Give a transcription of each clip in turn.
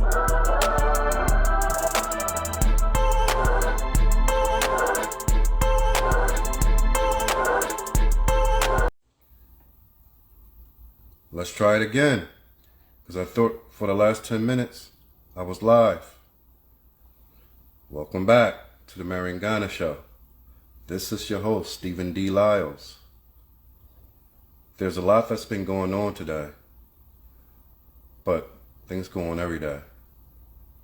Let's try it again, because I thought for the last 10 minutes I was live. Welcome back to the Mariangana Show. This is your host, Stephen D. Lyles. There's a lot that's been going on today, but things go on every day.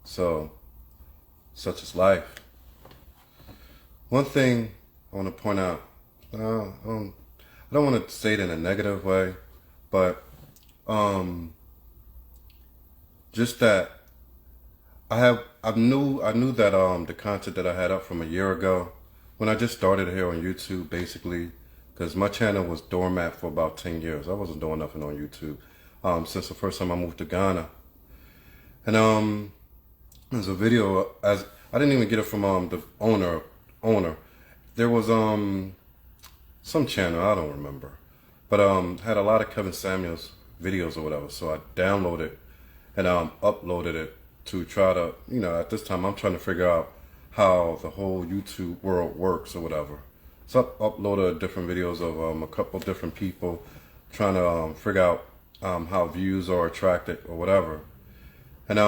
So, such is life. One thing I want to point out, I don't want to say it in a negative way, but just that I knew that the content that I had up from a year ago, when I just started here on YouTube, basically, because my channel was doormat for about 10 years. I wasn't doing nothing on YouTube since the first time I moved to Ghana. And there's a video, as I didn't even get it from the owner. There was some channel, I don't remember, but had a lot of Kevin Samuels videos or whatever. So I downloaded and uploaded it to try to, at this time I'm trying to figure out how the whole YouTube world works or whatever. So I uploaded different videos of a couple different people trying to figure out how views are attracted or whatever. And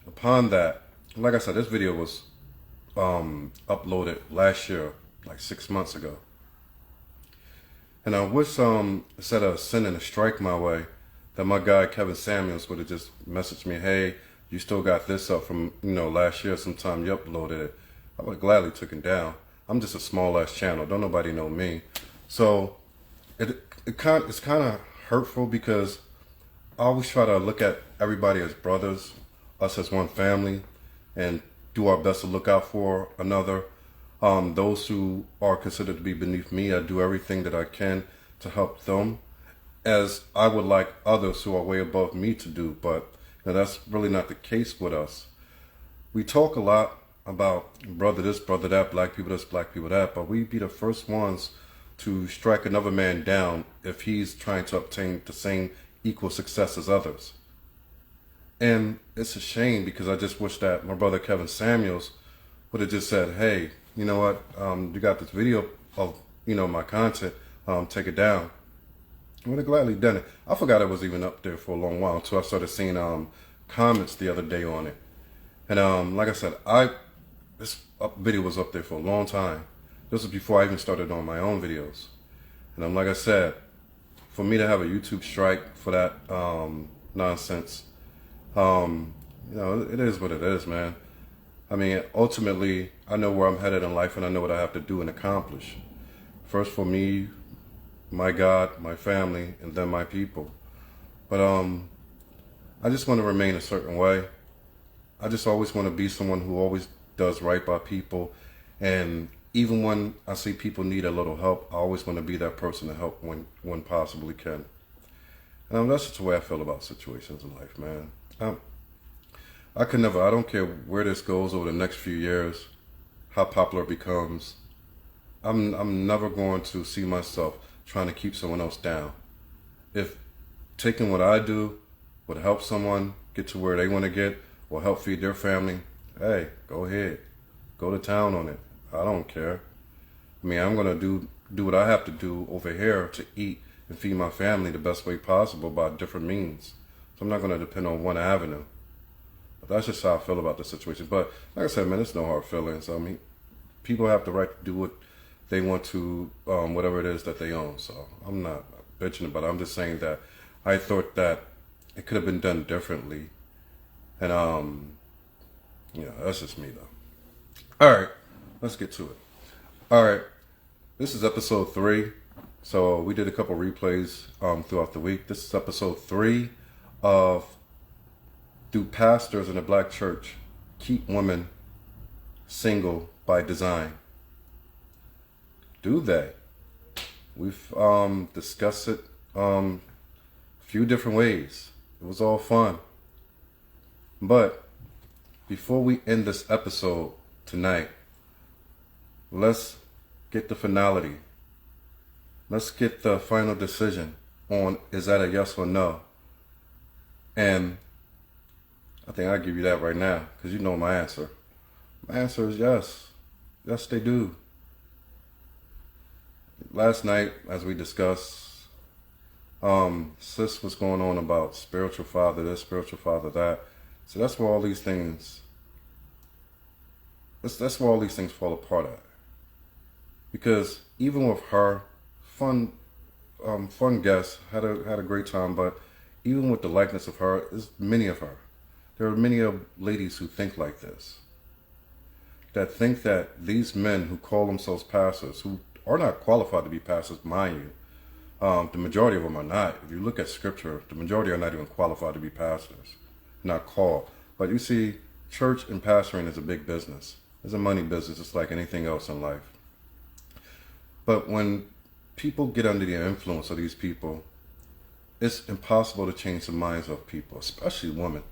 upon that, like I said, this video was uploaded last year, like 6 months ago. And I wish instead of sending a strike my way, that my guy Kevin Samuels would have just messaged me, hey, you still got this up from last year sometime you uploaded it. I would have gladly took it down. I'm just a small ass channel, don't nobody know me. So it's kind of hurtful, because I always try to look at everybody as brothers, us as one family, and do our best to look out for another. Those who are considered to be beneath me, I do everything that I can to help them, as I would like others who are way above me to do. But that's really not the case with us. We talk a lot about brother this, brother that, black people this, black people that, but we be the first ones to strike another man down if he's trying to obtain the same equal success as others. And it's a shame, because I just wish that my brother Kevin Samuels would have just said, hey, you know what, you got this video of my content, take it down. I would have gladly done it. I forgot it was even up there for a long while until I started seeing comments the other day on it. And like I said, this video was up there for a long time. This was before I even started on my own videos. And like I said, for me to have a YouTube strike for that nonsense, it is what it is, man. I mean, ultimately, I know where I'm headed in life, and I know what I have to do and accomplish. First for me, my God, my family, and then my people. But I just want to remain a certain way. I just always want to be someone who always does right by people. And even when I see people need a little help, I always want to be that person to help when possibly can. And that's just the way I feel about situations in life, man. I don't care where this goes over the next few years, how popular it becomes. I'm never going to see myself trying to keep someone else down. If taking what I do would help someone get to where they want to get, or help feed their family, hey, go ahead. Go to town on it. I don't care. I mean, I'm going to do what I have to do over here to eat and feed my family the best way possible by different means. So I'm not going to depend on one avenue. But that's just how I feel about the situation. But like I said, man, it's no hard feelings. I mean, people have the right to do what they want to, whatever it is that they own. So I'm not bitching about it. I'm just saying that I thought that it could have been done differently. And, that's just me, though. All right, let's get to it. All right, this is episode 3. So we did a couple replays throughout the week. This is episode 3 of Do Pastors in the Black Church Keep Women Single by Design? Do they? We've discussed it a few different ways. It was all fun. But before we end this episode tonight, let's get the finality. Let's get the final decision on, is that a yes or no? And I think I'll give you that right now because you know my answer. My answer is yes. Yes, they do. Last night, as we discussed, sis was going on about spiritual father this, spiritual father that. So that's where all these things. That's where all these things fall apart at. Because even with her, fun guest, had a great time. But even with the likeness of her, there's many of her. There are many of ladies who think like this. That think that these men who call themselves pastors, who are not qualified to be pastors, mind you, the majority of them are not. If you look at scripture, the majority are not even qualified to be pastors, not called. But you see, church and pastoring is a big business. It's a money business, just like anything else in life. But when people get under the influence of these people, it's impossible to change the minds of people, especially women.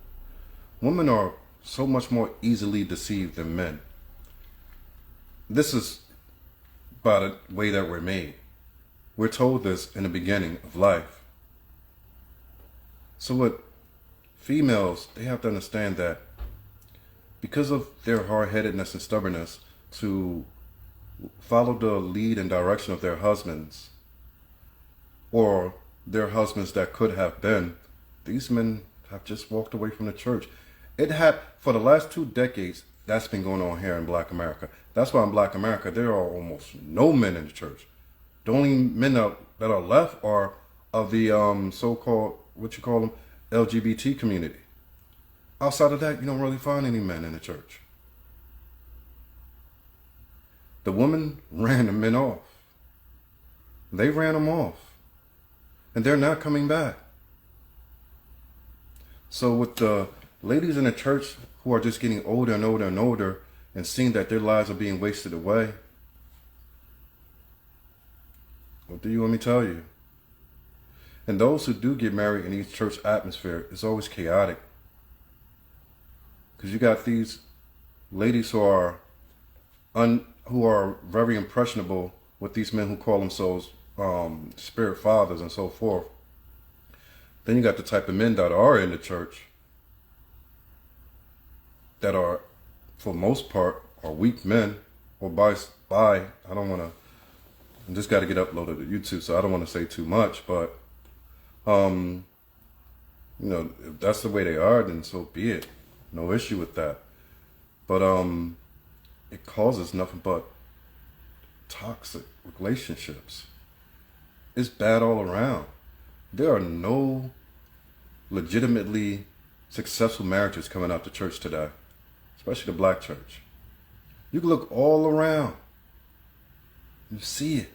Women are so much more easily deceived than men. This is by the way that we're made. We're told this in the beginning of life. So what females, they have to understand that because of their hard-headedness and stubbornness to follow the lead and direction of their husbands, or their husbands that could have been, these men have just walked away from the church. It had, for the last 2 decades, that's been going on here in Black America. That's why in Black America, there are almost no men in the church. The only men that are left are of the so-called, what you call them, LGBT community. Outside of that, you don't really find any men in the church. The women ran the men off. They ran them off. And they're not coming back. So with the ladies in the church who are just getting older and older and older and seeing that their lives are being wasted away, what do you want me to tell you? And those who do get married in these church atmosphere, it's always chaotic. Because you got these ladies who are very impressionable with these men who call themselves spirit fathers and so forth. Then you got the type of men that are in the church that are, for most part, are weak men, or I don't want to, I just got to get uploaded to YouTube, so I don't want to say too much, but, you know, if that's the way they are, then so be it. No issue with that. But it causes nothing but toxic relationships. It's bad all around. There are no legitimately successful marriages coming out to church today, especially the black church. You can look all around. You see it.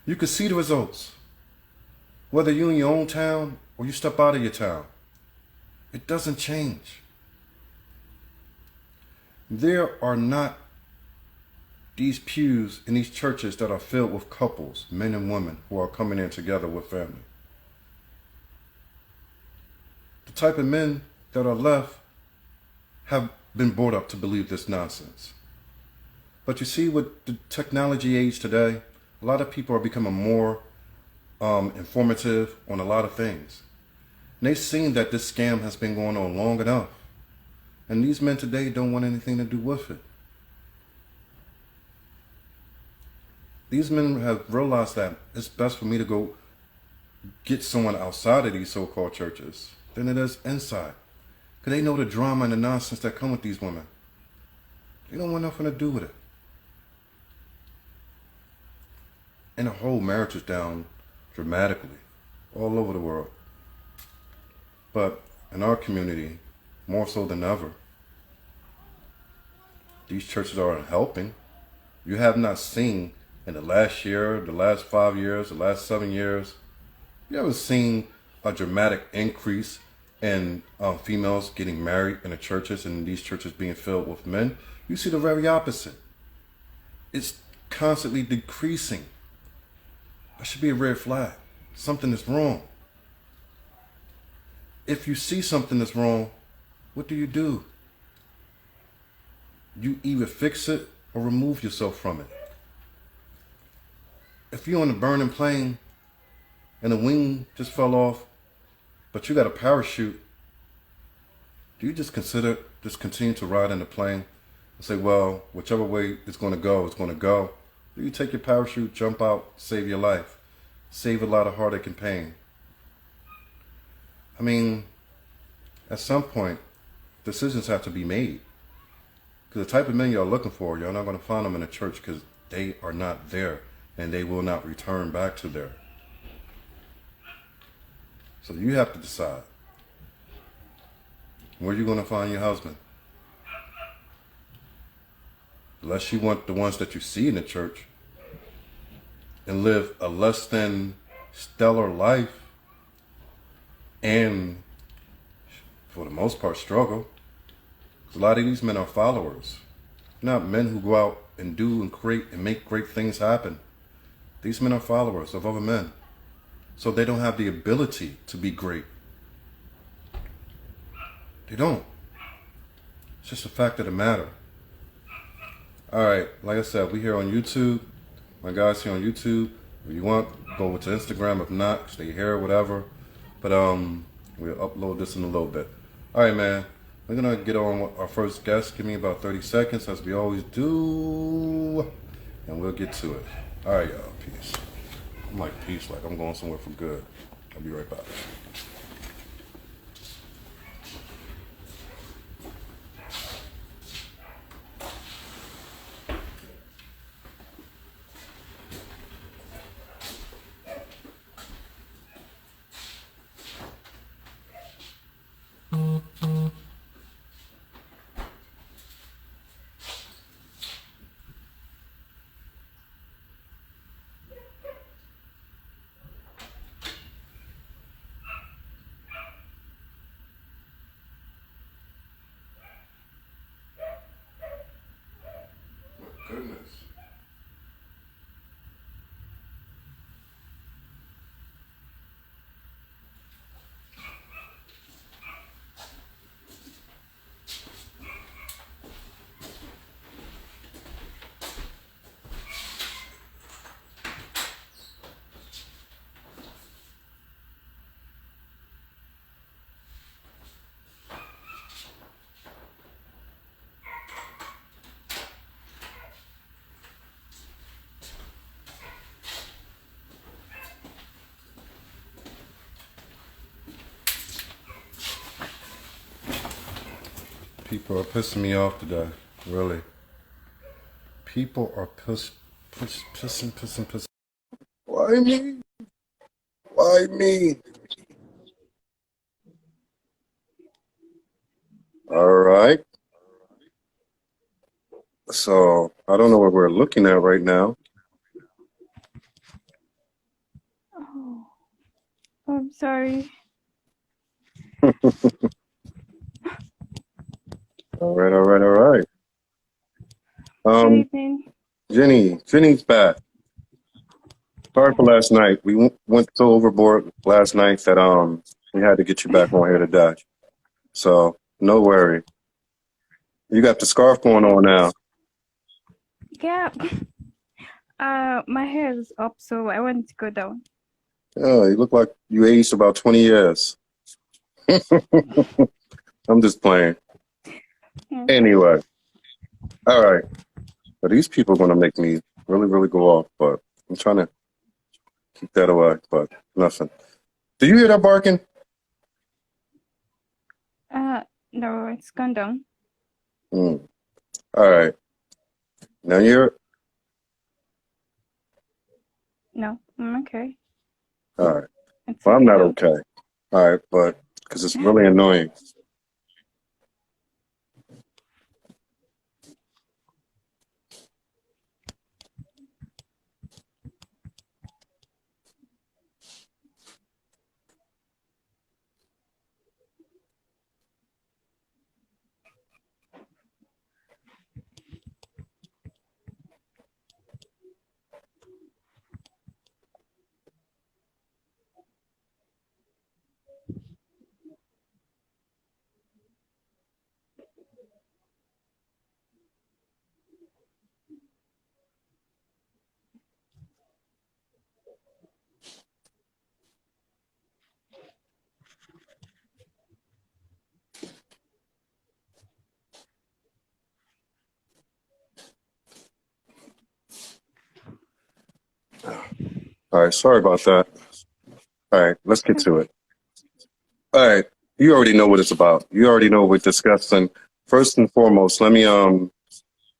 You can see the results. Whether you're in your own town or you step out of your town, it doesn't change. There are not these pews in these churches that are filled with couples, men and women, who are coming in together with family. The type of men that are left have been brought up to believe this nonsense. But you see, with the technology age today, a lot of people are becoming more informative on a lot of things. And they've seen that this scam has been going on long enough. And these men today don't want anything to do with it. These men have realized that it's best for me to go get someone outside of these so-called churches than it is inside. Because they know the drama and the nonsense that come with these women. They don't want nothing to do with it. And the whole marriage is down dramatically all over the world. But in our community, more so than ever, these churches are helping. You have not seen in the last year, the last 5 years, the last 7 years, you haven't seen a dramatic increase in females getting married in the churches and these churches being filled with men. You see the very opposite. It's constantly decreasing. That should be a red flag. Something is wrong. If you see something that's wrong, what do? You either fix it or remove yourself from it. If you're on a burning plane and the wing just fell off, but you got a parachute do you just continue to ride in the plane and say, well, whichever way it's going to go, it's going to go? Do you take your parachute, jump out, save your life, save a lot of heartache and pain? I mean, at some point, decisions have to be made. Because the type of men you're looking for, you're not going to find them in a church, because they are not there and they will not return back to there. So you have to decide where you're going to find your husband. Unless you want the ones that you see in the church and live a less than stellar life and, for the most part, struggle. Because a lot of these men are followers, not men who go out and do and create and make great things happen. These men are followers of other men. So they don't have the ability to be great. They don't. It's just a fact of the matter. All right, like I said, we here on YouTube. My guys here on YouTube. If you want, go over to Instagram. If not, stay here, whatever. But we'll upload this in a little bit. All right, man. We're gonna get on with our first guest. Give me about 30 seconds, as we always do, and we'll get to it. All right, y'all. Peace. I'm like peace, like I'm going somewhere for good. I'll be right back. Goodness. People are pissing me off today, really. People are pissing. Why me? Why me? All right. So I don't know what we're looking at right now. Oh, I'm sorry. All right. Good evening. Jenny's back. Sorry for last night. We went so overboard last night that we had to get you back on here today. So no worry. You got the scarf going on now. Yeah. My hair is up, so I want to go down. Oh, you look like you aged about 20 years. I'm just playing. Anyway. All right. But these people are going to make me really, really go off, but I'm trying to keep that away, but nothing. Do you hear that barking? No, it's gone down. All right. Now you're... No, I'm okay. All right. It's Well, I'm not now. okay. All right, but because it's really annoying. All right, sorry about that. All right, let's get to Okay. it. All right, you already know what it's about. You already know what we're discussing. First and foremost, let me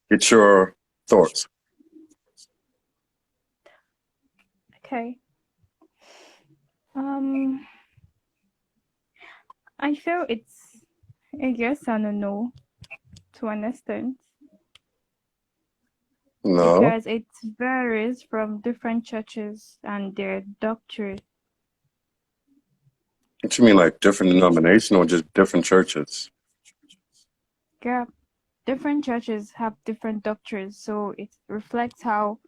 get your thoughts. Okay. Um, I feel it's a yes and a no to an extent No, because it varies from different churches and their doctrine. what you mean, like different denomination or just different churches? Yeah, different churches have different doctrines, so it reflects how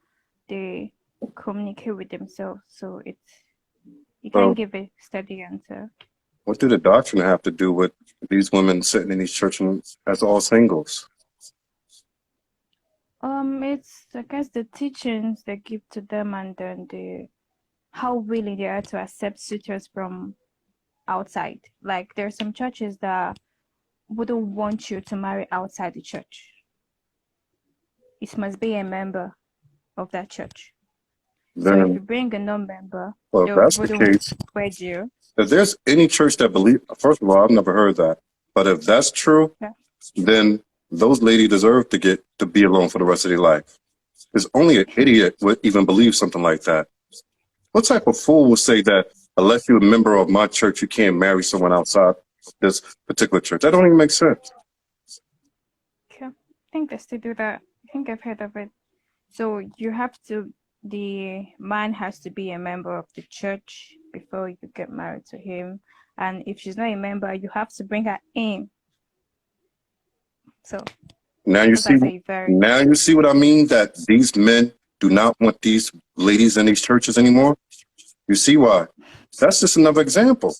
they communicate with themselves. So you can't So, give a steady answer. what do the doctrine have to do with these women sitting in these churches as all singles? It's I guess the teachings they give to them and then the how willing they are to accept suitors from outside. Like there are some churches that wouldn't want you to marry outside the church. It must be a member of that church. So if you Then, bring a non-member, well, they if that's the wouldn't case, wed you. if there's any church that believe, first of all, I've never heard that. But if that's true, Yeah. then those ladies deserve to get to be alone for the rest of their life. Because only an idiot would even believe something like that. What type of fool will say that unless you're a member of my church, you can't marry someone outside this particular church? That don't even make sense. Okay. I think they still do that. I think I've heard of it. So the man has to be a member of the church before you get married to him. And if she's not a member, you have to bring her in. So Now you as see, I say, very. now you see what I mean. That these men do not want these ladies in these churches anymore. You see why? That's just another example.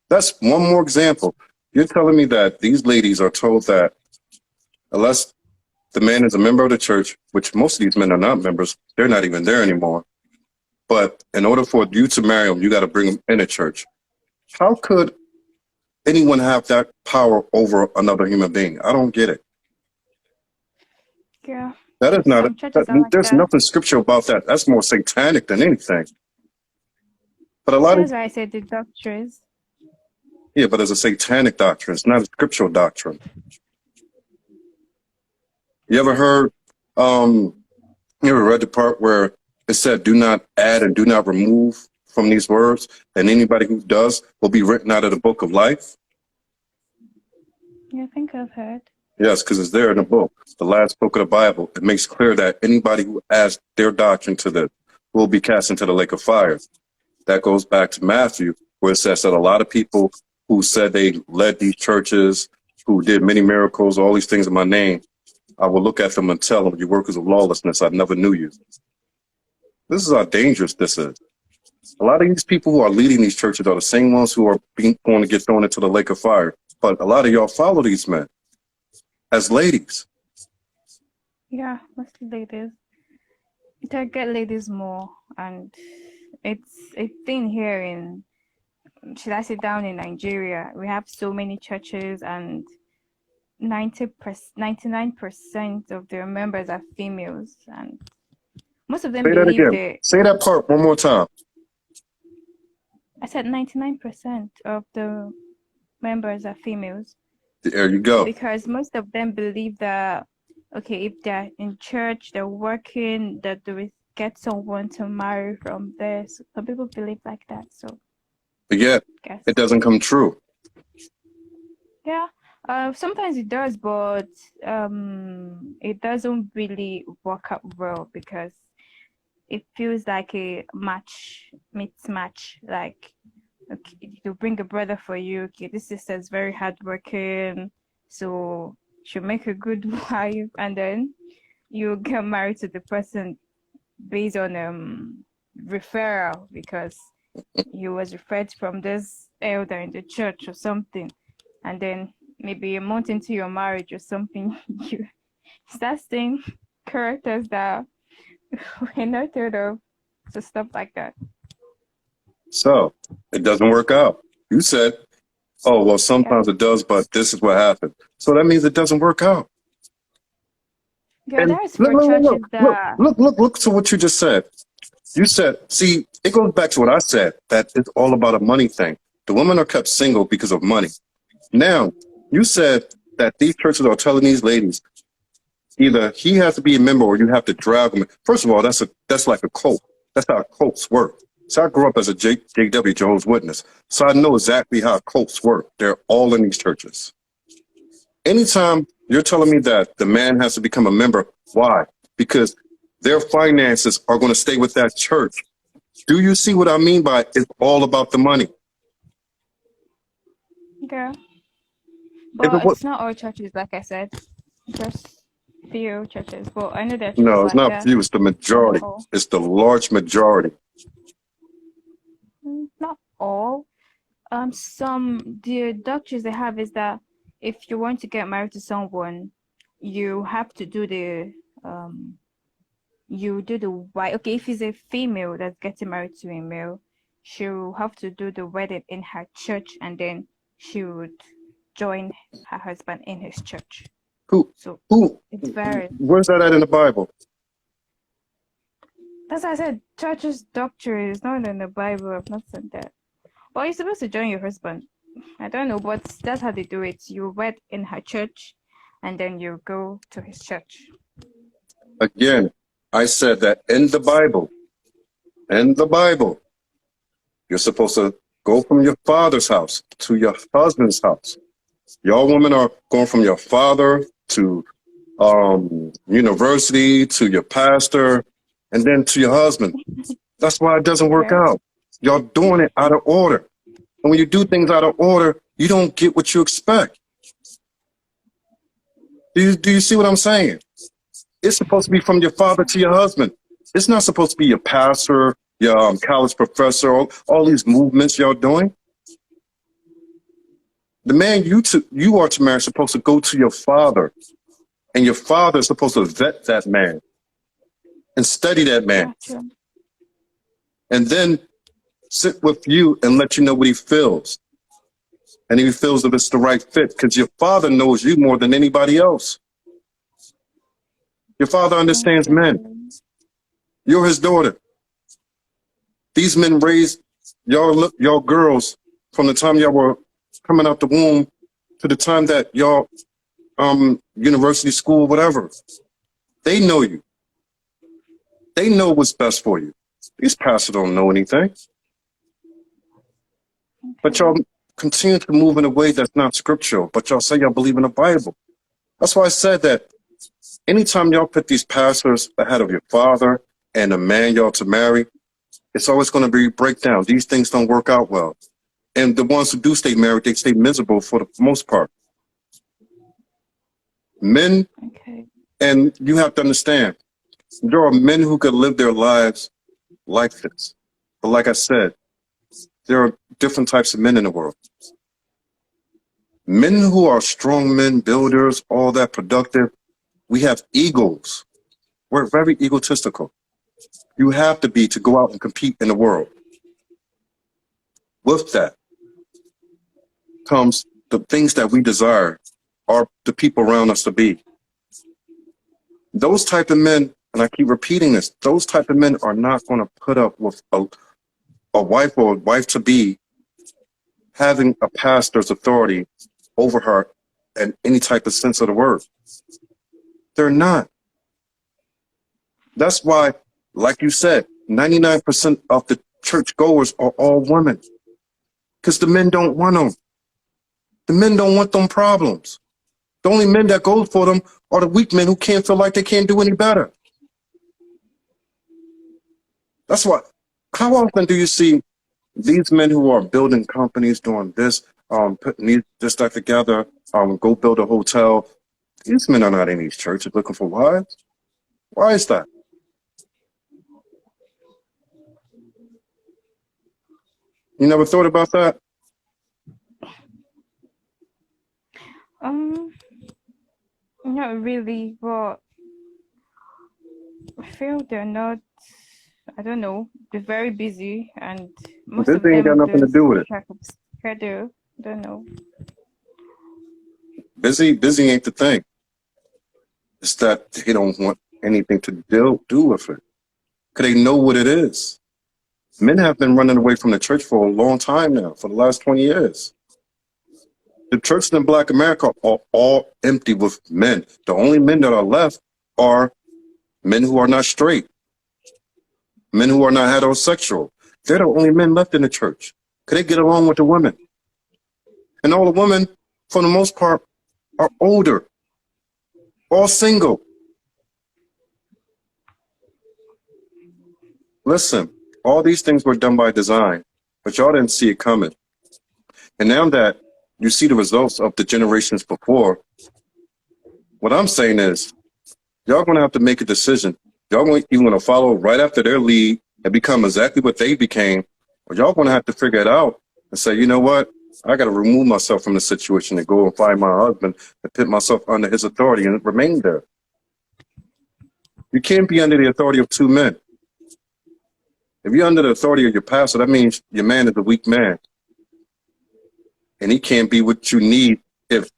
That's one more example. You're telling me that these ladies are told that unless the man is a member of the church, which most of these men are not members, they're not even there anymore. But in order for you to marry them, you got to bring them in a church. How could anyone have that power over another human being? I don't get it. Yeah. That is not, Some churches are like there's that. nothing scriptural about that. That's more satanic than anything. But a lot of, That's why I said the doctrines. yeah, but it's a satanic doctrine. It's not a scriptural doctrine. You ever heard, you ever read the part where it said, do not add and do not remove from these words, and anybody who does will be written out of the book of life? Yeah, I think I've heard. Yes, because it's there in the book, the last book of the Bible. It makes clear that anybody who adds their doctrine to this will be cast into the lake of fire. That goes back to Matthew, where it says that a lot of people who said they led these churches, who did many miracles, all these things in my name, I will look at them and tell them, you workers of lawlessness, I never knew you. This is how dangerous this is. A lot of these people who are leading these churches are the same ones who are going to get thrown into the lake of fire. But a lot of y'all follow these men as ladies. Yeah, mostly ladies. Target ladies more, and it's a thing here in, should I say, down in Nigeria. We have so many churches, and 99% of their members are females, and most of them Say that believe again. that. Say that part one more time. I said 99% of the members are females There you go. because most of them believe that, okay, if they're in church, they're working, that they will get someone to marry from there. So some people believe like that. So But yet, I guess, it doesn't come true. yeah. Sometimes it does, but it doesn't really work out well because it feels like a match meets match. Like, okay, to bring a brother for you. Okay, this sister is very hardworking, so she'll make a good wife, and then you get married to the person based on referral because he was referred from this elder in the church or something, and then maybe a month into your marriage or something, you start seeing characters that we're not thought of. So stuff like that. So it doesn't work out. You said, oh, well, sometimes it does, but this is what happened. So that means it doesn't work out. Yeah, And there's for churches that look to what you just said. You said, see, It goes back to what I said, that it's all about a money thing. The women are kept single because of money. Now, you said that these churches are telling these ladies either he has to be a member or you have to drag him. First of all, that's like a cult. That's how cults work. So I grew up as a JW, Jehovah's Witness. So I know exactly how cults work. They're all in these churches. Anytime you're telling me that the man has to become a member, why? Because their finances are going to stay with that church. Do you see what I mean by it's all about the money? Yeah. But it's not all churches, like I said. Just few churches. But I know there are churches No, it's like not that. few, it's the majority. It's the large majority. Not all. The doctrines they have is that if you want to get married to someone, you have to do the white. Okay, if it's a female that's getting married to a male, she'll have to do the wedding in her church, and then she would join her husband in his church. Who? It varies. Where's that at in the Bible? That's why I said church's doctrine is not in the Bible. I've not said that. Well, you're supposed to join your husband. I don't know, but that's how they do it. You wed in her church, and then you go to his church. Again, I said that in the Bible, you're supposed to go from your father's house to your husband's house. Y'all women are going from your father to university, to your pastor, and then to your husband. That's why it doesn't work out. Y'all doing it out of order. And when you do things out of order, you don't get what you expect. Do you see what I'm saying? It's supposed to be from your father to your husband. It's not supposed to be your pastor, your college professor, all these movements y'all doing. The man you are to marry is supposed to go to your father, and your father is supposed to vet that man and study that man, and then sit with you and let you know what he feels. And if he feels that it's the right fit, because your father knows you more than anybody else. Your father understands men. You're his daughter. These men raised y'all girls from the time y'all were coming out the womb to the time that y'all university, school, whatever. They know you. They know what's best for you. These pastors don't know anything. But y'all continue to move in a way that's not scriptural, but y'all say y'all believe in the Bible. That's why I said that anytime y'all put these pastors ahead of your father and the man y'all to marry, it's always going to be breakdown. These things don't work out well. And the ones who do stay married, they stay miserable for the most part. Men, and you have to understand, there are men who could live their lives like this. But like I said, there are different types of men in the world. Men who are strong men, builders, all that productive, we have egos. We're very egotistical. You have to be to go out and compete in the world. With that comes the things that we desire are the people around us to be. Those type of men, and I keep repeating this, those type of men are not going to put up with a wife or a wife-to-be having a pastor's authority over her in any type of sense of the word. They're not. That's why, like you said, 99% of the church goers are all women. Because the men don't want them. The men don't want them problems. The only men that go for them are the weak men who can't feel like they can't do any better. That's why. How often do you see these men who are building companies, doing this, putting this stuff together, go build a hotel? These men are not in these churches looking for wives. Why is that? You never thought about that? Not really, but I feel they're not. I don't know. They're very busy, and most of them ain't got nothing to do with it. Schedule. Don't know. Busy ain't the thing. It's that they don't want anything to do with it. Because they know what it is. Men have been running away from the church for a long time now, for the last 20 years. The churches in Black America are all empty with men. The only men that are left are men who are not straight, men who are not heterosexual. They're the only men left in the church. Could they get along with the women? And all the women, for the most part, are older, all single. Listen, all these things were done by design, but y'all didn't see it coming. And now that you see the results of the generations before, what I'm saying is, y'all going to have to make a decision. Y'all going to follow right after their lead and become exactly what they became, or y'all going to have to figure it out and say, you know what? I got to remove myself from the situation and go and find my husband and put myself under his authority and remain there. You can't be under the authority of two men. If you're under the authority of your pastor, that means your man is a weak man. And he can't be what you need if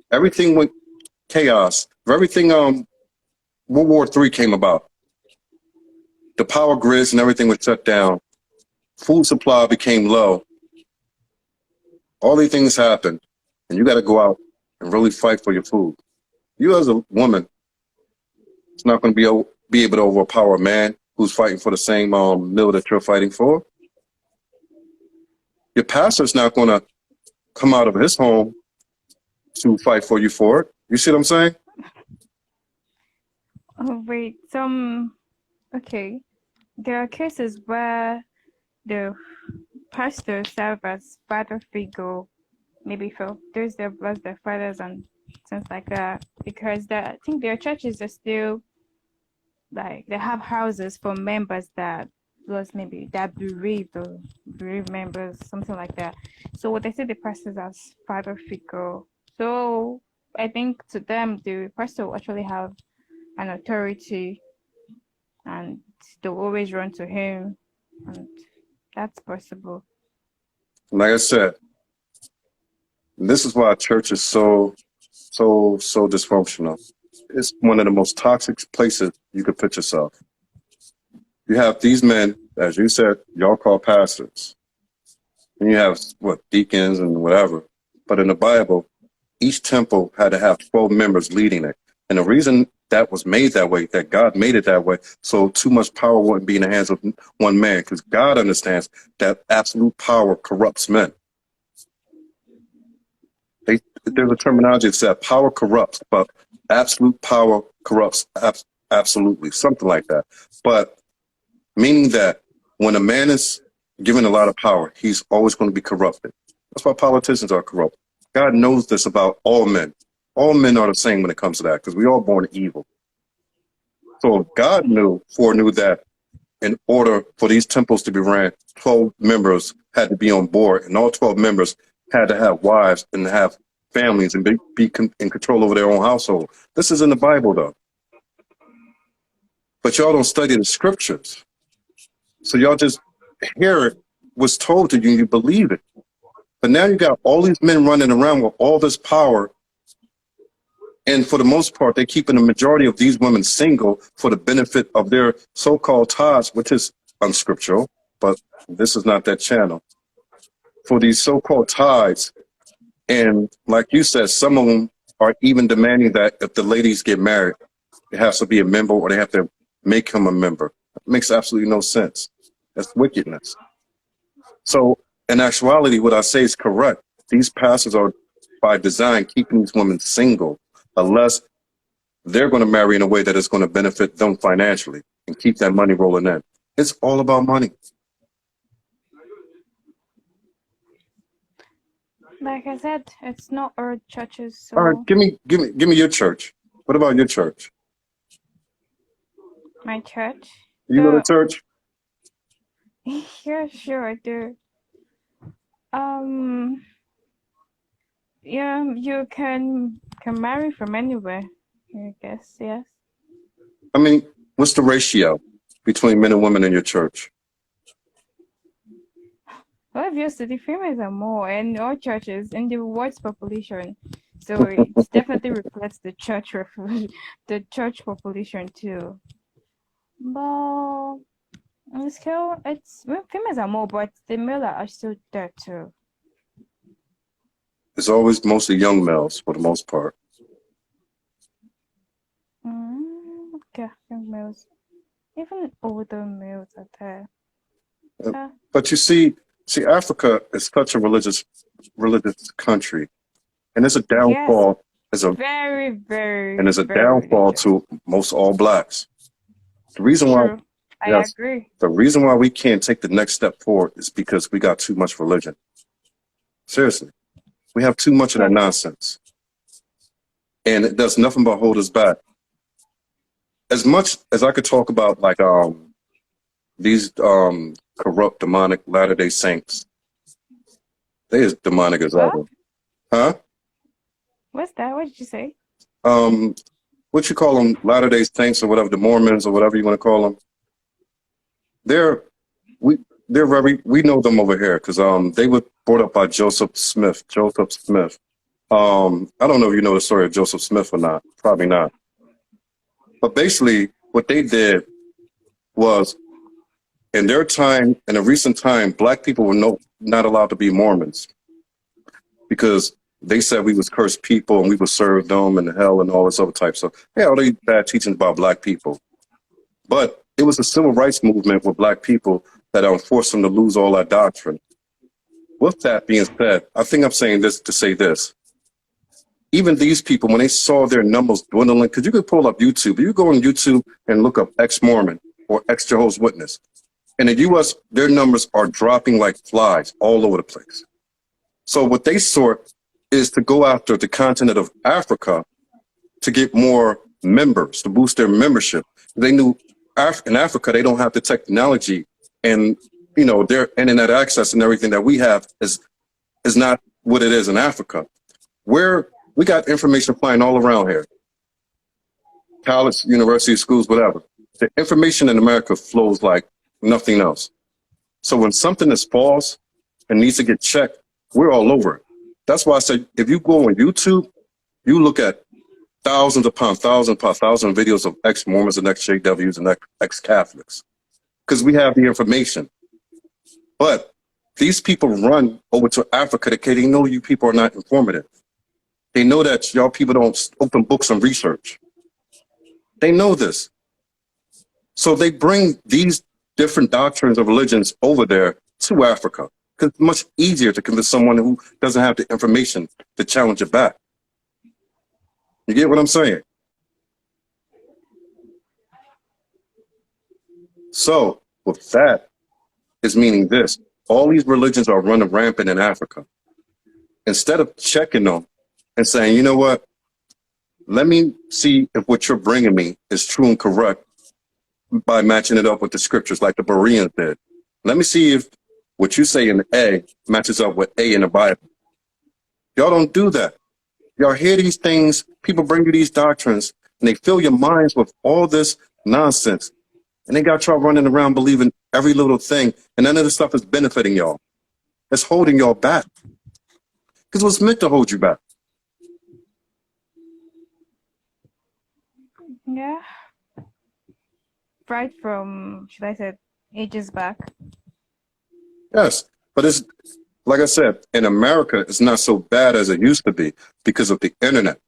everything went chaos, if everything World War III came about, the power grids and everything was shut down, food supply became low, all these things happened, and you got to go out and really fight for your food. You as a woman, it's not going to be able to overpower a man who's fighting for the same meal that you're fighting for. Your pastor's not going to come out of his home to fight for you for it. You see what I'm saying? Oh, wait, okay. There are cases where the pastor serve as father figure, maybe for those that lost their fathers and things like that, because I think their churches are still like they have houses for members that lost, maybe that bereaved or bereaved members, something like that. So what they say the pastors as father figure. So I think to them the pastor will actually have an authority and they'll always run to him, and that's possible. Like I said, this is why church is so dysfunctional. It's one of the most toxic places you could put yourself. You have these men, as you said, y'all call pastors. And you have, deacons and whatever. But in the Bible, each temple had to have 12 members leading it. And the reason that was made that way, that God made it that way, so too much power wouldn't be in the hands of one man, because God understands that absolute power corrupts men. There's a terminology that says power corrupts, but absolute power corrupts absolutely, something like that. But meaning that when a man is given a lot of power, he's always going to be corrupted. That's why politicians are corrupt. God knows this about all men. All men are the same when it comes to that, because we're all born evil. So God foreknew that in order for these temples to be ran, 12 members had to be on board, and all 12 members had to have wives and have families and be in control over their own household. This is in the Bible, though. But y'all don't study the scriptures. So y'all just hear it was told to you and you believe it. But now you got all these men running around with all this power. And for the most part, they're keeping the majority of these women single for the benefit of their so-called tithes, which is unscriptural, but this is not that channel. For these so-called tithes, and like you said, some of them are even demanding that if the ladies get married, it has to be a member or they have to make him a member. It makes absolutely no sense. That's wickedness. So in actuality, what I say is correct. These pastors are, by design, keeping these women single, unless they're going to marry in a way that is going to benefit them financially and keep that money rolling in. It's all about money. Like I said, it's not our churches. So All right, give me your church. What about your church? my church. You go to church? Yeah, sure, I do. Yeah, you can marry from anywhere, I guess. Yes. I mean, what's the ratio between men and women in your church? Well, obviously, the females are more in all churches in the world's population, so it definitely reflects the the church population too. But On the scale, it's females are more, but the male are still there too. It's always mostly young males for the most part. Okay, young males. Even older males are there. But you see, Africa is such a religious country, and it's a Yes, downfall. very, And very, there's a very downfall religious. to most all blacks. The reason why, True. I yes, agree. the reason why we can't take the next step forward is because we got too much religion. Seriously, we have too much of that Yeah. nonsense, and it does nothing but hold us back. As much as I could talk about, like these corrupt, demonic Latter-day Saints, they as demonic as What? ever, huh? What's that? What did you say? What you call them, Latter-day Saints or whatever, the Mormons or whatever you want to call them. They're we they're very we know them over here because they were brought up by Joseph Smith. Joseph Smith. I don't know if you know the story of Joseph Smith or not. Probably not. But basically, what they did was in their time, in a recent time, black people were not allowed to be Mormons because they said we was cursed people and we would serve them in hell and all this other type stuff. Yeah, all these bad teachings about black people. But it was a civil rights movement with black people that forced them to lose all that doctrine. With that being said, I think I'm saying this to say this. Even these people, when they saw their numbers dwindling, because you could pull up YouTube, you go on YouTube and look up ex-Mormon or ex-Jehovah's Witness. In the U.S., their numbers are dropping like flies all over the place. So what they sort is to go after the continent of Africa to get more members, to boost their membership. They knew in Africa, they don't have the technology and, their internet access and everything that we have is not what it is in Africa. Where we got information flying all around here. College, university, schools, whatever. The information in America flows like nothing else. So when something is false and needs to get checked, we're all over it. That's why I say, if you go on YouTube, you look at thousands upon thousands videos of ex-Mormons and ex-JWs and ex-Catholics because we have the information. But these people run over to Africa because they know you people are not informative. They know that y'all people don't open books and research. They know this. So they bring these different doctrines of religions over there to Africa because it's much easier to convince someone who doesn't have the information to challenge it back. You get what I'm saying? So with that is meaning this. All these religions are running rampant in Africa. Instead of checking them and saying, you know what, let me see if what you're bringing me is true and correct by matching it up with the scriptures like the Bereans did. Let me see if what you say in A matches up with A in the Bible. Y'all don't do that. Y'all hear these things, people bring you these doctrines, and they fill your minds with all this nonsense. And they got y'all running around believing every little thing, and none of this stuff is benefiting y'all. It's holding y'all back. Because it was meant to hold you back. Yeah. Right from, should I say, ages back. Yes, but it's, like I said, in America, it's not so bad as it used to be because of the internet.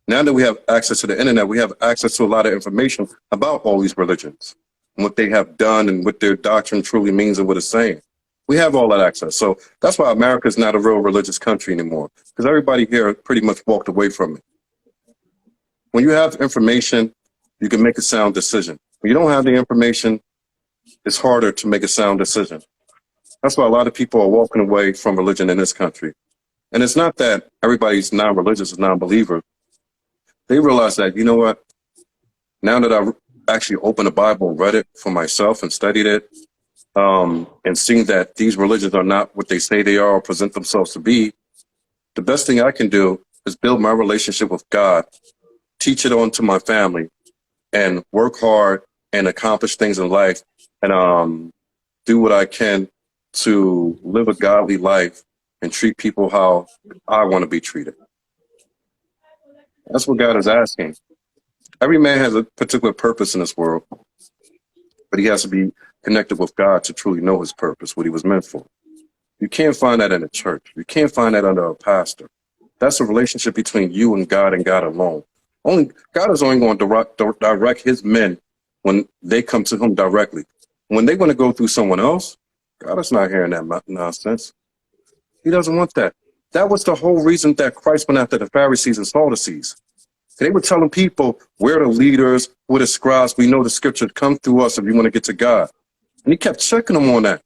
Now that we have access to the internet, we have access to a lot of information about all these religions and what they have done and what their doctrine truly means and what it's saying. We have all that access. So that's why America is not a real religious country anymore, because everybody here pretty much walked away from it. When you have information, you can make a sound decision. When you don't have the information, it's harder to make a sound decision. That's why a lot of people are walking away from religion in this country. And it's not that everybody's non-religious or non-believer. They realize that, you know what, now that I've actually opened the Bible and read it for myself and studied it, and seeing that these religions are not what they say they are or present themselves to be, the best thing I can do is build my relationship with God, teach it on to my family, and work hard and accomplish things in life and do what I can to live a godly life and treat people how I want to be treated. That's what God is asking. Every man has a particular purpose in this world, but he has to be connected with God to truly know his purpose, what he was meant for. You can't find that in a church. You can't find that under a pastor. That's a relationship between you and God alone. Only God is only going to direct his men when they come to him directly. When they want to go through someone else, God is not hearing that nonsense. He doesn't want that. That was the whole reason that Christ went after the Pharisees and Sadducees. They were telling people, we're the leaders, we're the scribes, we know the scripture, come through us if you want to get to God. And he kept checking them on that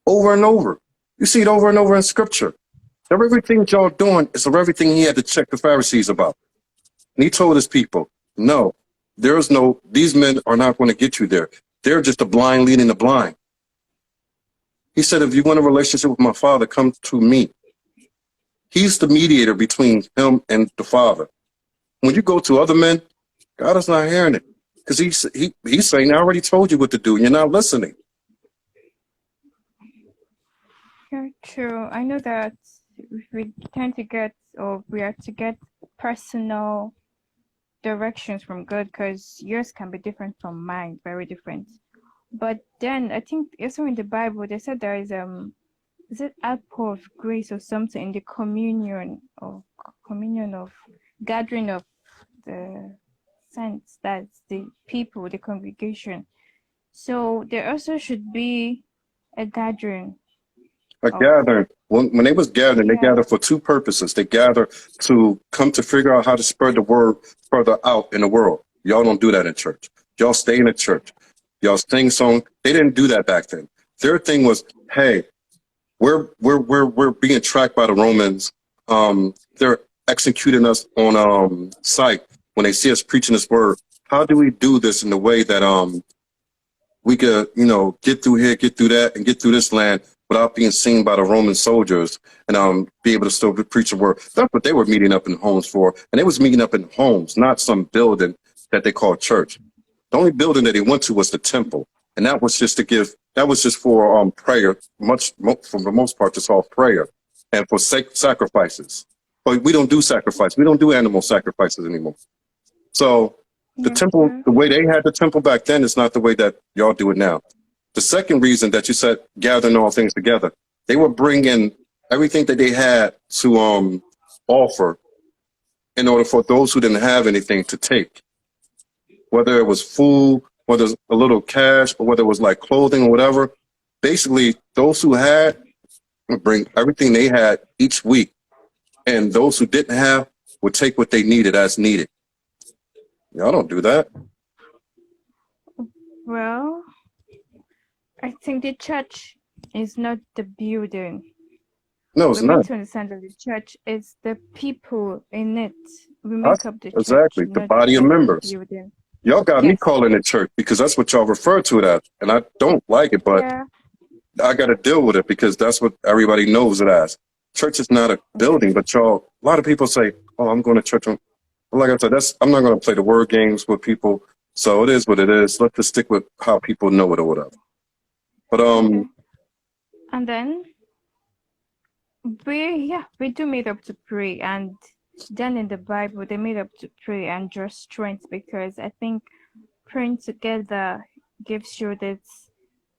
over and over. You see it over and over in scripture. Everything y'all doing is of everything he had to check the Pharisees about. And he told his people, no, these men are not going to get you there. They're just the blind leading the blind. He said, if you want a relationship with my Father, come to me. He's the mediator between him and the Father. When you go to other men, God is not hearing it. Because he's saying, I already told you what to do, and you're not listening. Yeah, true. I know that we tend to get, or we are to get personal directions from God, because yours can be different from mine, very different. But then I think also in the Bible they said there is it outpour of grace or something in the communion of gathering of the saints, that's the people, the congregation. So there also should be a gathering. A gathering. When they was gathering, they gathered for two purposes. They gathered to come to figure out how to spread the word further out in the world. Y'all don't do that in church. Y'all stay in the church. Y'all sing song. They didn't do that back then. Their thing was, hey, we're being tracked by the Romans. They're executing us on sight when they see us preaching this word. How do we do this in the way that we could, get through here, get through that, and get through this land without being seen by the Roman soldiers and be able to still preach the word? That's what they were meeting up in homes for. And they was meeting up in homes, not some building that they called church. The only building that they went to was the temple. And that was just for prayer, for the most part, just all prayer and for sacrifices. But we don't do sacrifice. We don't do animal sacrifices anymore. So the temple, the way they had the temple back then is not the way that y'all do it now. The second reason that you said gathering all things together, they were bringing everything that they had to offer in order for those who didn't have anything to take. Whether it was food, whether it was a little cash, or whether it was like clothing or whatever. Basically, those who had would bring everything they had each week. And those who didn't have would take what they needed as needed. Y'all don't do that. Well, I think the church is not the building. No, it's not. We need to understand that the church is the people in it. We make up the church. Exactly, the body of members. Building. Y'all got me calling it church because that's what y'all refer to it as. And I don't like it, but I got to deal with it because that's what everybody knows it as. Church is not a building, but a lot of people say, oh, I'm going to church. Like I said, I'm not going to play the word games with people. So it is what it is. Let's just stick with how people know it or whatever. But and then we do meet up to pray, and then in the Bible they made up to pray and draw strength, because I think praying together gives you this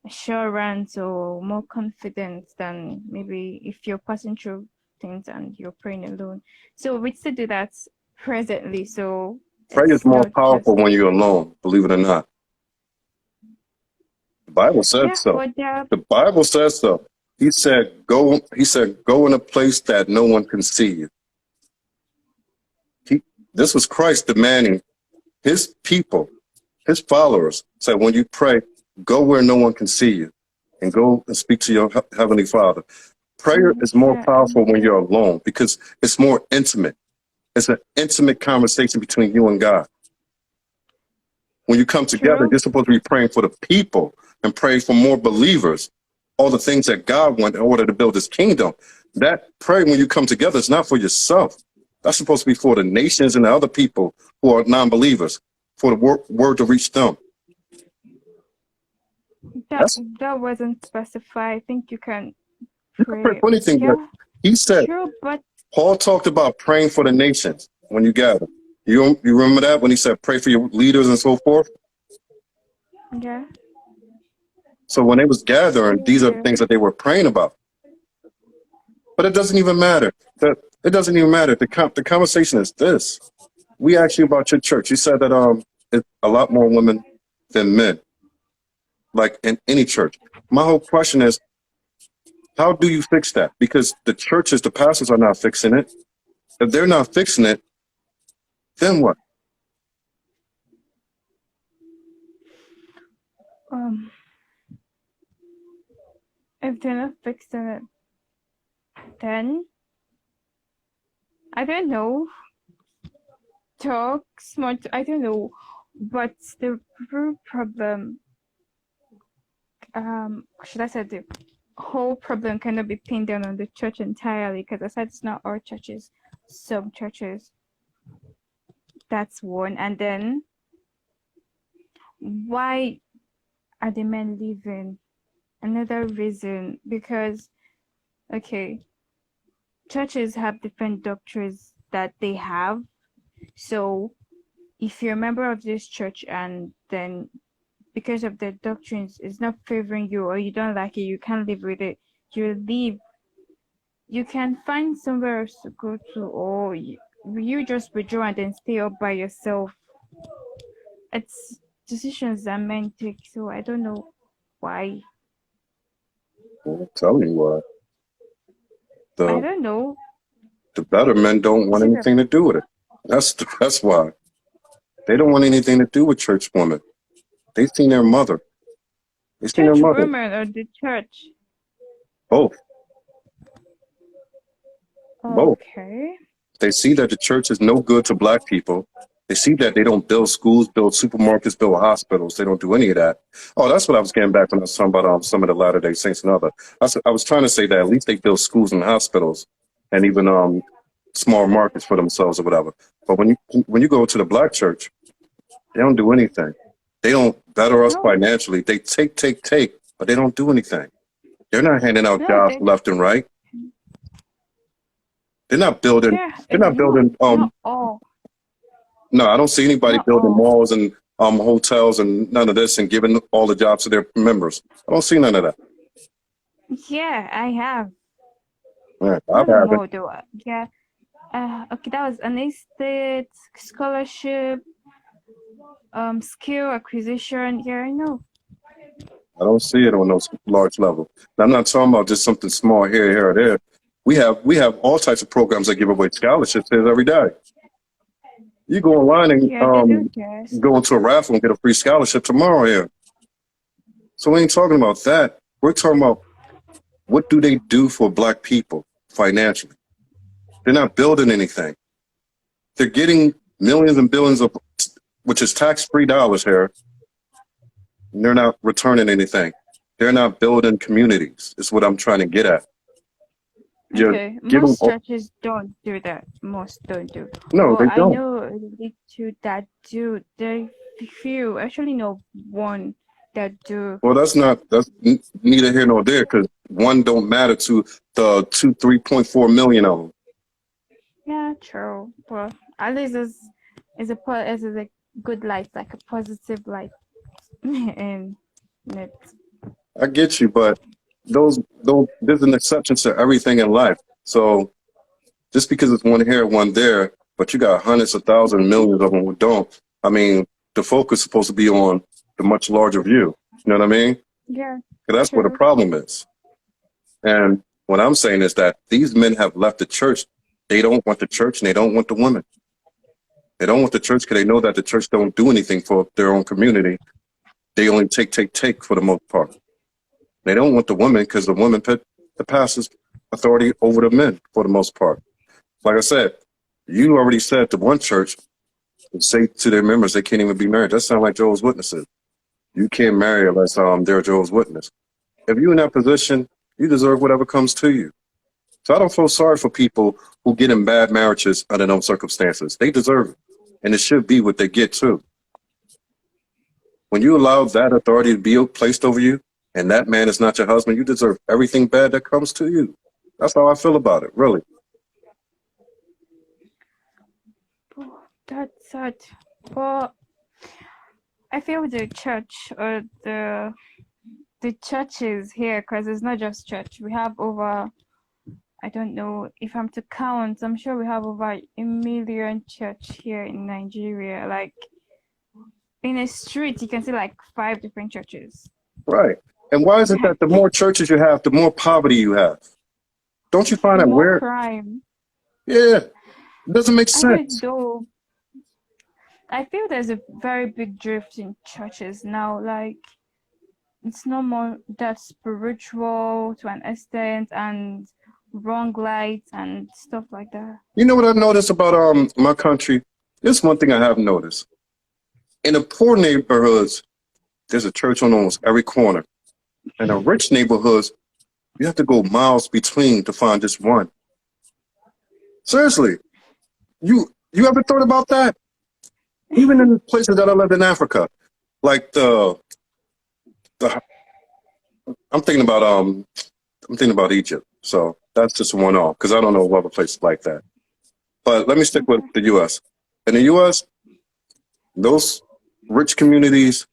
assurance or more confidence than maybe if you're passing through things and you're praying alone. So we still do that presently. So prayer is more powerful when you're alone, believe it or not. The Bible said so. The Bible says so. He said, go in a place that no one can see you. This was Christ demanding his people, his followers, said, when you pray, go where no one can see you and go and speak to your Heavenly Father. Prayer is more powerful when you're alone because it's more intimate. It's an intimate conversation between you and God. When you come together, you're supposed to be praying for the people and praying for more believers, all the things that God wants in order to build his kingdom. That prayer, when you come together, is not for yourself. That's supposed to be for the nations and the other people who are non-believers, for the word to reach them. That wasn't specified. I think you can pray. You can pray for anything, but he said, Paul talked about praying for the nations when you gather. You remember that when he said pray for your leaders and so forth? Yeah. So when they was gathering, these are the Yeah. things that they were praying about. But it doesn't even matter. It doesn't even matter. The conversation is this. We asked you about your church. You said that it's a lot more women than men, like in any church. My whole question is, how do you fix that? Because the churches, the pastors are not fixing it. If they're not fixing it, then what? Um, if they're not fixing it, then I don't know. Talk smart. I don't know. But the real problem, should I say the whole problem cannot be pinned down on the church entirely, because I said it's not all churches, some churches. That's one. And then why are the men leaving? Another reason, because okay, churches have different doctrines that they have. So if you're a member of this church and then because of the doctrines it's not favoring you or you don't like it, you can't live with it, you leave. You can find somewhere else to go to, or you just withdraw and then stay up by yourself. It's decisions that men take, so I don't know why. I'm telling you what, I the don't know. the better men don't Is want it a anything to do with it. That's why they don't want anything to do with church women. They seen their mother. They seen their church mother. women or the church? Both, both. Okay. They see that the church is no good to black people. They see that they don't build schools, build supermarkets, build hospitals. They don't do any of that. Oh, that's what I was getting back when I was talking about some of the Latter-day Saints and other. I was trying to say that at least they build schools and hospitals and even small markets for themselves or whatever. But when you go to the black church, they don't do anything. They don't better us No, financially. They take, but they don't do anything. They're not handing out no, jobs they left and right. They're not building. yeah, They're not not building. not all, No, I don't see anybody not building all. malls and hotels and none of this and giving all the jobs to their members. I don't see none of that. Yeah, I have. Yeah, I Not a haven't. more though. Yeah. Okay, that was an estate scholarship, skill acquisition. Yeah, I know. I don't see it on those large levels. And I'm not talking about just something small here or there. We have all types of programs that give away scholarships here every day. You go online and Yeah, they do. Yes. go into a raffle and get a free scholarship tomorrow here. So we ain't talking about that. We're talking about what do they do for black people financially. They're not building anything. They're getting millions and billions of, which is tax-free dollars here, and they're not returning anything. They're not building communities, is what I'm trying to get at. You're Okay, giving, most churches don't do that. Most don't do. no, But they I don't. know a little that do. They few. Actually, know one that do. Well, that's neither here nor there because one don't matter to the 3.4 million of them. Yeah, true. Well, at least it's a good light, like a positive light, and it. I get you, but there's an exception to everything in life. So just because it's one here, one there, but you got hundreds of thousands, millions of them who don't. I mean, the focus is supposed to be on the much larger view. You know what I mean? Yeah, 'Cause that's where the true. problem is. And what I'm saying is that these men have left the church. They don't want the church and they don't want the women. They don't want the church because they know that the church don't do anything for their own community. They only take for the most part. They don't want the women because the women put the pastor's authority over the men for the most part. Like I said, you already said to one church, say to their members they can't even be married. That sounds like Jehovah's Witnesses. You can't marry unless they're Jehovah's Witness. If you're in that position, you deserve whatever comes to you. So I don't feel sorry for people who get in bad marriages under those circumstances. They deserve it. And it should be what they get too. When you allow that authority to be placed over you and that man is not your husband, you deserve everything bad that comes to you. That's how I feel about it, really. Oh, that's sad. But I feel the church or the the churches here, because it's not just church. We have over, I don't know if I'm to count, I'm sure we have over 1 million church here in Nigeria. Like in a street, you can see like 5 different churches. Right. And why is it that Like the more churches you have, the more poverty you have? Don't you find the that more weird? crime. Yeah, it doesn't make I don't sense. know. I feel there's a very big drift in churches now. Like it's no more that spiritual to an extent and wrong lights and stuff like that. You know what I've noticed about my country? There's one thing I have noticed. In the poor neighborhoods, there's a church on almost every corner. In the rich neighborhoods, you have to go miles between to find just one. Seriously, you ever thought about that? Even in the places that I lived in Africa, like the I'm thinking about Egypt. So that's just one off because I don't know of other places like that. But let me stick with Okay. the U.S. In the U.S., those rich communities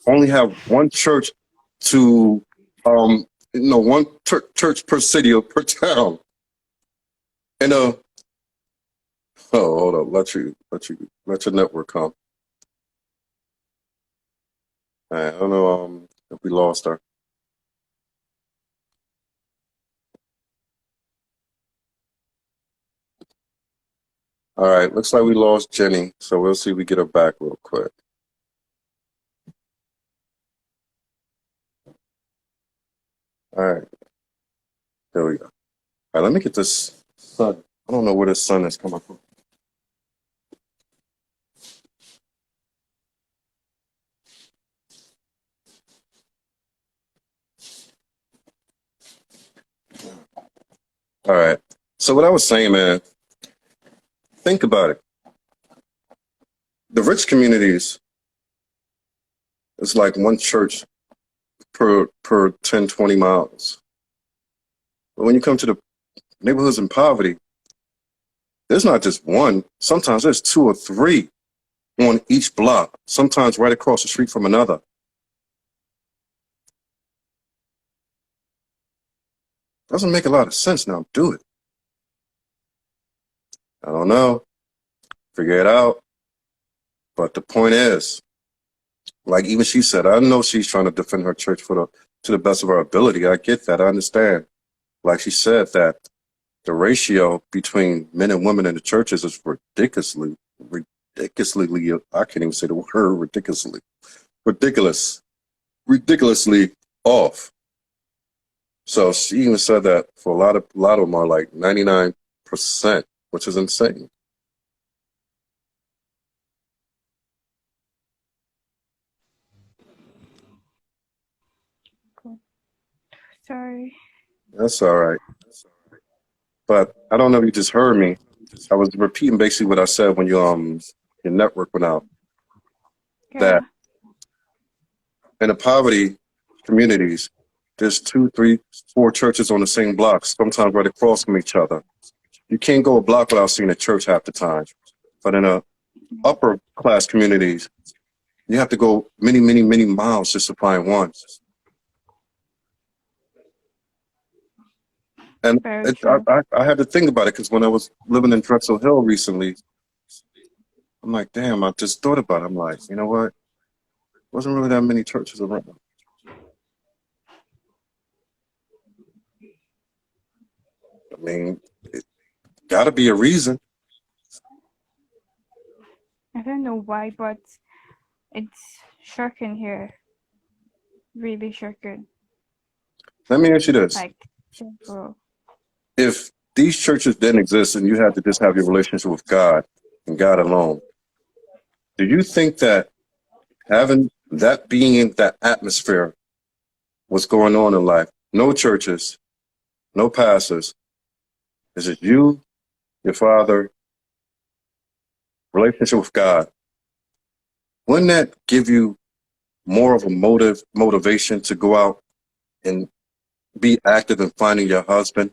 only have one church to, one church per city or per town. And hold up, let your network come. All right, I don't know if we lost her. All right, looks like we lost Jenny, so we'll see if we get her back real quick. All right, there we go. All right, let me get this sun. I don't know where this sun is coming from. All right, so what I was saying, man, think about it. The rich communities is like one church per 10, 20 miles. But when you come to the neighborhoods in poverty, there's not just one. Sometimes there's 2 or 3 on each block, sometimes right across the street from another. Doesn't make a lot of sense now, do it? I don't know. Figure it out. But the point is, like even she said, I know she's trying to defend her church to the best of her ability. I get that. I understand. Like she said, that the ratio between men and women in the churches is ridiculously, I can't even say the word ridiculously off. So she even said that for a lot of them are like 99%, which is insane. Cool. Sorry. That's all right. But I don't know if you just heard me. I was repeating basically what I said when your network went out. Yeah. That in the poverty communities, there's 2, 3, 4 churches on the same block, sometimes right across from each other. You can't go a block without seeing a church half the time. But in the upper class communities, you have to go many, many, many miles just to find one. And Very true. I had to think about it because when I was living in Drexel Hill recently, I'm like, damn, I just thought about it. I'm like, you know what? Wasn't really that many churches around. I mean, it got to be a reason. I don't know why, but it's shocking here. Really shocking. Let me ask you this. Like simple. If these churches didn't exist and you had to just have your relationship with God and God alone, do you think that having that being in that atmosphere, what's going on in life, no churches, no pastors, is it you, your father, relationship with God, wouldn't that give you more of a motivation to go out and be active in finding your husband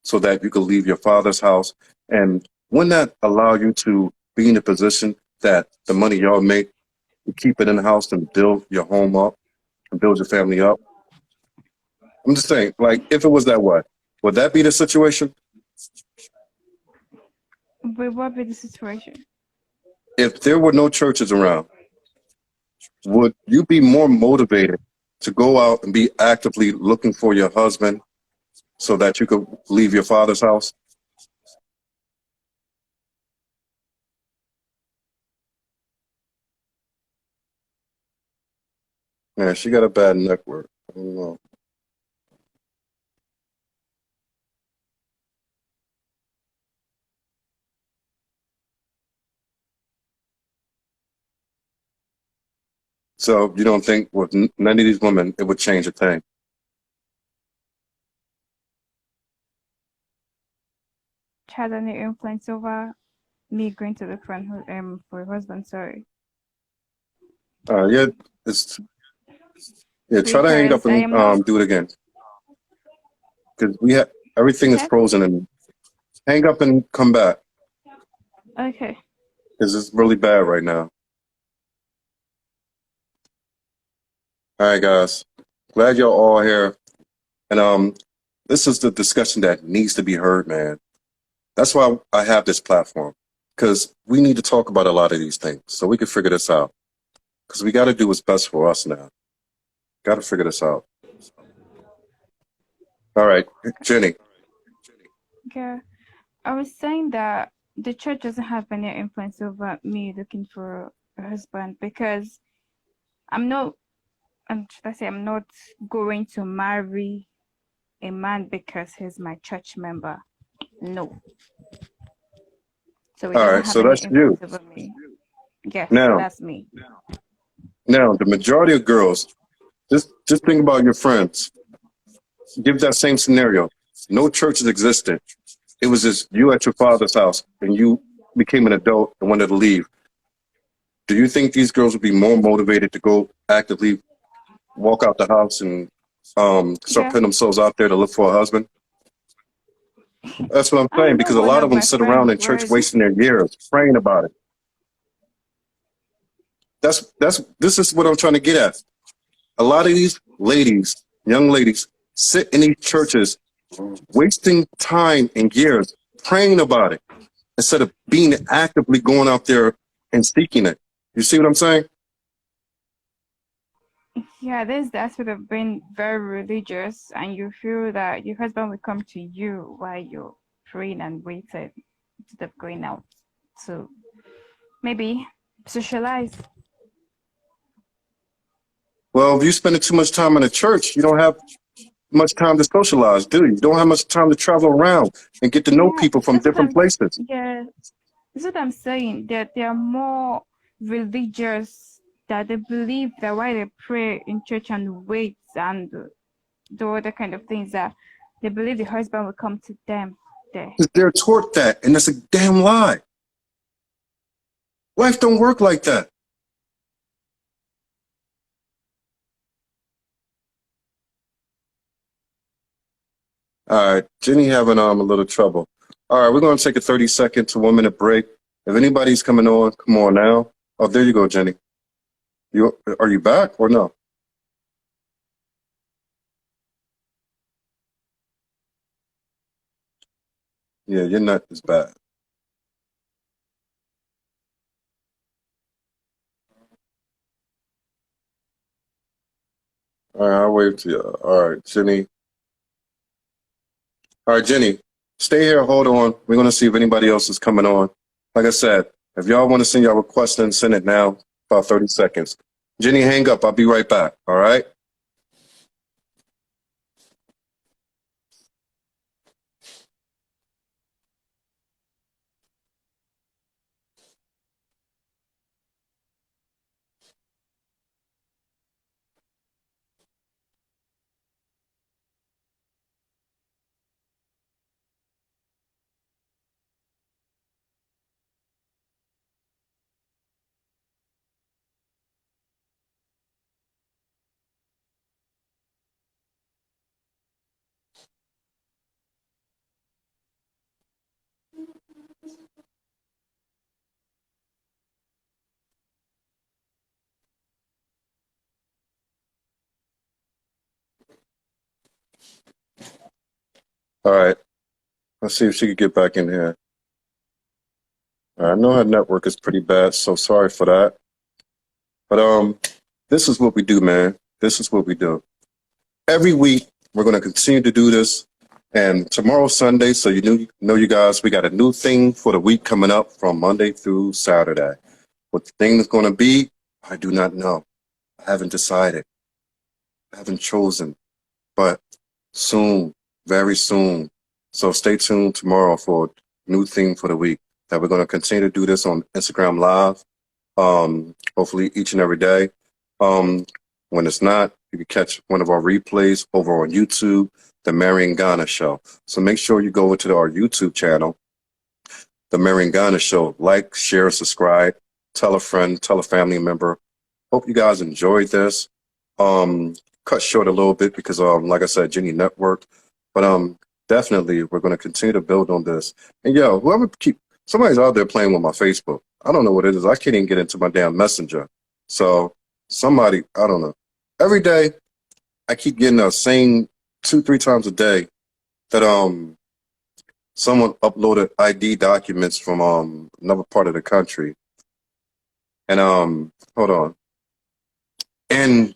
so that you could leave your father's house? And wouldn't that allow you to be in a position that the money y'all make, you keep it in the house and build your home up and build your family up? I'm just saying, like, if it was that way, would that be the situation? But what be the situation? If there were no churches around, would you be more motivated to go out and be actively looking for your husband so that you could leave your father's house? Yeah, she got a bad network. I don't know. So you don't think with none of these women it would change a thing? Has any influence over me going to look for for a husband? Sorry, Yeah, it's yeah. Try to hang up because I and am not. do it again because we have You everything is said frozen and hang up and come back okay. because it's really bad right now. All right, guys. Glad you're all here. And this is the discussion that needs to be heard, man. That's why I have this platform because we need to talk about a lot of these things so we can figure this out. Because we got to do what's best for us now. Got to figure this out. All right, Jenny. Okay, I was saying that the church doesn't have any influence over me looking for a husband because I'm not. Should I say I'm not going to marry a man because he's my church member. No. So it All doesn't right, have so any that's you. influence over me. Yes, Now, that's me. now the majority of girls, just think about your friends. Give that same scenario. No churches existed. It was just you at your father's house, and you became an adult and wanted to leave. Do you think these girls would be more motivated to go actively walk out the house and start Yeah. putting themselves out there to look for a husband? That's what I'm I saying know because a one lot of of them my sit friends around in church was wasting their years praying about it. That's this is what I'm trying to get at. A lot of these ladies, young ladies, sit in these churches wasting time and years praying about it instead of being actively going out there and seeking it. You see what I'm saying? yeah, there's the aspect of being very religious and you feel that your husband will come to you while you're praying and waiting instead of going out to maybe socialize. Well, if you spend too much time in a church, you don't have much time to socialize, do you? You don't have much time to travel around and get to know Yeah, people from different places. yeah, that's what I'm saying. That they are more religious, that they believe that while they pray in church and wait and do other kind of things, that they believe the husband will come to them there. They're taught that, and that's a damn lie. Life don't work like that. All right, Jenny having a little trouble. All right, we're going to take a 30-second to 1 minute break. If anybody's coming on, come on now. Oh, there you go, Jenny. You are you back or no? Yeah, your nut is bad. All right, I'll wait till you. All right, Jenny. All right, Jenny, stay here. Hold on. We're going to see if anybody else is coming on. Like I said, if y'all want to send your request in, send it now. About 30 seconds. Jenny, hang up. I'll be right back. All right. All right. Let's see if she could get back in here. All right, I know her network is pretty bad, so sorry for that. But this is what we do, man. This is what we do. Every week we're going to continue to do this, and tomorrow's Sunday, so know you guys, we got a new thing for the week coming up from Monday through Saturday. What the thing is going to be, I do not know. I haven't decided. I haven't chosen, but soon, very soon. So stay tuned tomorrow for a new thing for the week. That we're going to continue to do this on Instagram Live. Hopefully each and every day. When it's not, you can catch one of our replays over on YouTube, The Marion Ghana Show. So make sure you go over to our YouTube channel, The Marion Ghana Show. Like, share, subscribe, tell a friend, tell a family member. Hope you guys enjoyed this. Cut short a little bit because, like I said, Jenny networked. But definitely we're going to continue to build on this. And yo, somebody's out there playing with my Facebook. I don't know what it is. I can't even get into my damn messenger. So somebody, I don't know. Every day I keep getting the same 2-3 times a day that someone uploaded ID documents from another part of the country. And hold on. And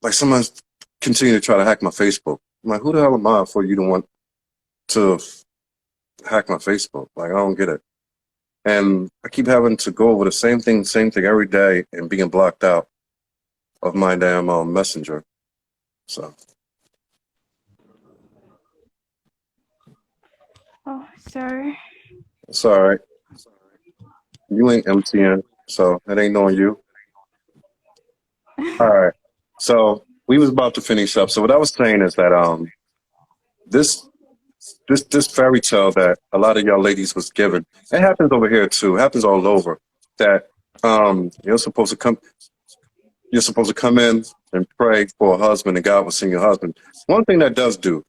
like someone's continuing to try to hack my Facebook. I'm like, who the hell am I for you to want to hack my Facebook? Like, I don't get it. And I keep having to go over the same thing every day and being blocked out of my damn messenger. So. Oh, sorry. It's all right. You ain't MTN, so it ain't on you. All right. So we was about to finish up. So what I was saying is that this fairy tale that a lot of y'all ladies was given, it happens over here too. It happens all over. That you're supposed to come in and pray for a husband, and God will send you a husband. One thing that does do,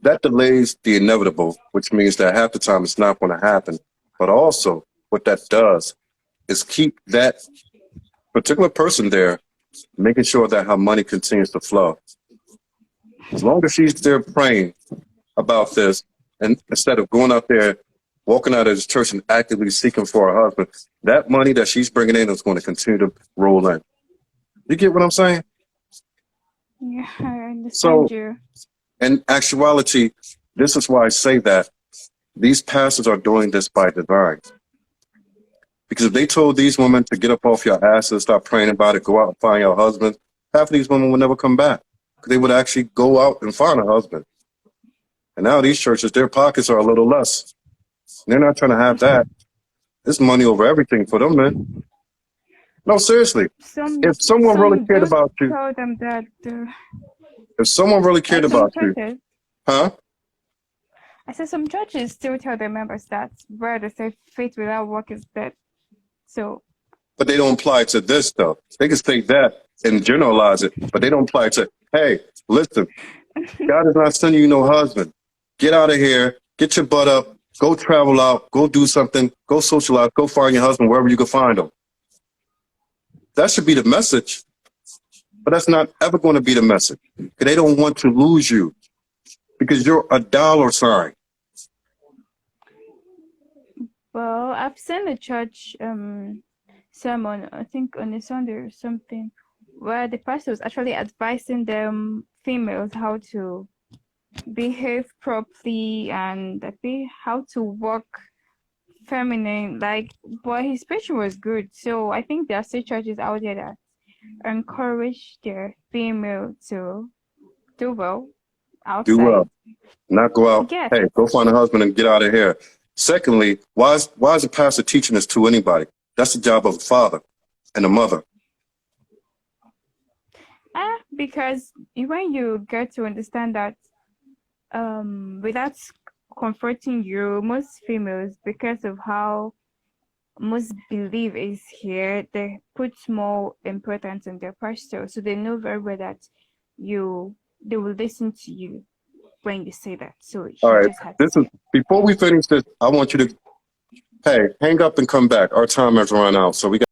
that delays the inevitable, which means that half the time it's not going to happen. But also what that does is keep that particular person there, making sure that her money continues to flow. As long as she's there praying about this, and instead of going out there, walking out of this church and actively seeking for a husband, that money that she's bringing in is going to continue to roll in. You get what I'm saying? Yeah, I understand So, you. in actuality, this is why I say that these pastors are doing this by design. Because if they told these women to get up off your asses, stop praying about it, go out and find your husband, half of these women would never come back. They would actually go out and find a husband. And now these churches, their pockets are a little less. They're not trying to have that. There's money over everything for them, man. No, seriously. If someone really cared about you, tell them that. if someone really cared about you, huh? I said some churches still tell their members that where they say faith without work is dead. So. But they don't apply to this though. They can say that and generalize it, but they don't apply to, hey, listen, God is not sending you no husband. Get out of here, get your butt up, go travel out, go do something, go socialize, go find your husband wherever you can find him. That should be the message. But that's not ever going to be the message. They don't want to lose you because you're a dollar sign. Well, I've seen a church sermon, I think on a Sunday or something, where the pastor was actually advising them females how to behave properly and how to walk feminine. Like, but his preaching was good. So I think there are still churches out there that encourage their female to do well outside. Do well. Not go out. Yes. Hey, go find a husband and get out of here. Secondly, why is the pastor teaching this to anybody? That's the job of a father and a mother. Because when you get to understand that without comforting you, most females, because of how most belief is here, they put more importance on their pastor. So they know very well that they will listen to you when you say that. So all right, before we finish this, I want you to hang up and come back. Our time has run out, so we got